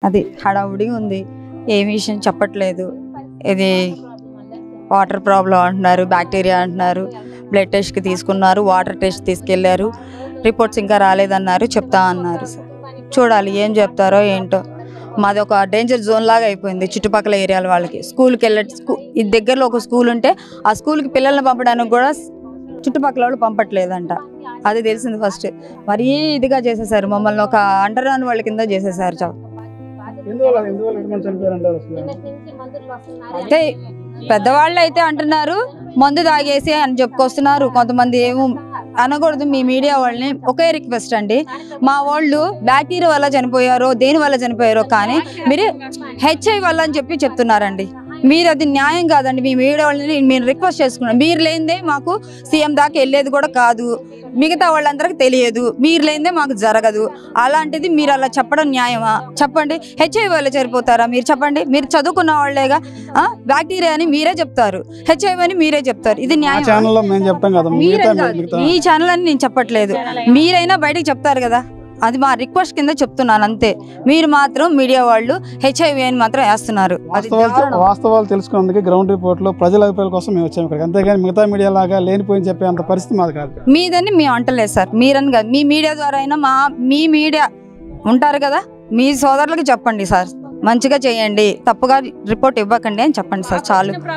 అది హడావుడిగా ఉంది. ఏ విషయం చెప్పట్లేదు. ఇది వాటర్ ప్రాబ్లం అంటున్నారు, బ్యాక్టీరియా అంటున్నారు. బ్లడ్ టెస్ట్కి తీసుకున్నారు, వాటర్ టెస్ట్ తీసుకెళ్లారు, రిపోర్ట్స్ ఇంకా రాలేదన్నారు, చెప్తా అన్నారు. చూడాలి ఏం చెప్తారో ఏంటో. మాది ఒక డేంజర్ జోన్ లాగా అయిపోయింది చుట్టుపక్కల ఏరియాల వాళ్ళకి. స్కూల్కి ఇది దగ్గరలో ఒక స్కూల్ ఉంటే ఆ స్కూల్కి పిల్లల్ని పంపడానికి కూడా చుట్టుపక్కల వాళ్ళు పంపట్లేదంట. అది తెలిసింది ఫస్ట్. మరీ ఇదిగా చేసేసారు మమ్మల్ని, ఒక అంటరాని వాళ్ళ కింద చేసేసారు. అంటే పెద్దవాళ్ళు అయితే అంటున్నారు మందు తాగేసి అని చెప్పుకొస్తున్నారు. కొంతమంది ఏమో అనకూడదు. మీ మీడియా వాళ్ళని ఒకే రిక్వెస్ట్ అండి, మా వాళ్ళు బ్యాక్టీరియా వల్ల చనిపోయారో దేని వల్ల చనిపోయారో కానీ మీరు హెచ్ఐవి వల్ల అని చెప్పి చెప్తున్నారండి. మీరు అది న్యాయం కాదండి. మీ మీడియా వాళ్ళని మీరు రిక్వెస్ట్ చేసుకున్నాం. మీరు లేనిదే మాకు సీఎం దాకా వెళ్ళేది కూడా కాదు, మిగతా వాళ్ళందరికీ తెలియదు. మీరు లేనిదే మాకు జరగదు. అలాంటిది మీరు అలా చెప్పడం న్యాయమా? చెప్పండి. హెచ్ఐవి వల్ల చనిపోతారా? మీరు చెప్పండి. మీరు చదువుకున్న వాళ్ళేగా. బ్యాక్టీరియా అని మీరే చెప్తారు, హెచ్ఐవి అని మీరే చెప్తారు. ఇది న్యాయం? ఈ ఛానల్ అని నేను చెప్పట్లేదు, మీరైనా బయటకు చెప్తారు కదా. అది మా రిక్వెస్ట్ కింద చెప్తున్నాను అంతే. మీరు మాత్రం మీడియా వాళ్ళు హెచ్ఐవి అని మాత్రం వేస్తున్నారు. వాస్తవాలు తెలుసుకున్నందుకు గ్రౌండ్ రిపోర్ట్ లో ప్రజల అభిప్రాయాల కోసం మేము వచ్చాము ఇక్కడికి. అంతేగాని మిగతా మీడియా లాగా లేనిపోయి చెప్పే అంత పరిస్థితి మాది కాదు. మీదని మేము అంటలేదు సార్, మీరని కాదు. మీ మీడియా ద్వారా అయినా మీ మీడియా ఉంటారు కదా, మీ సోదరులకు చెప్పండి సార్, మంచిగా చేయండి, తప్పుగా రిపోర్ట్ ఇవ్వకండి అని చెప్పండి సార్, చాలు.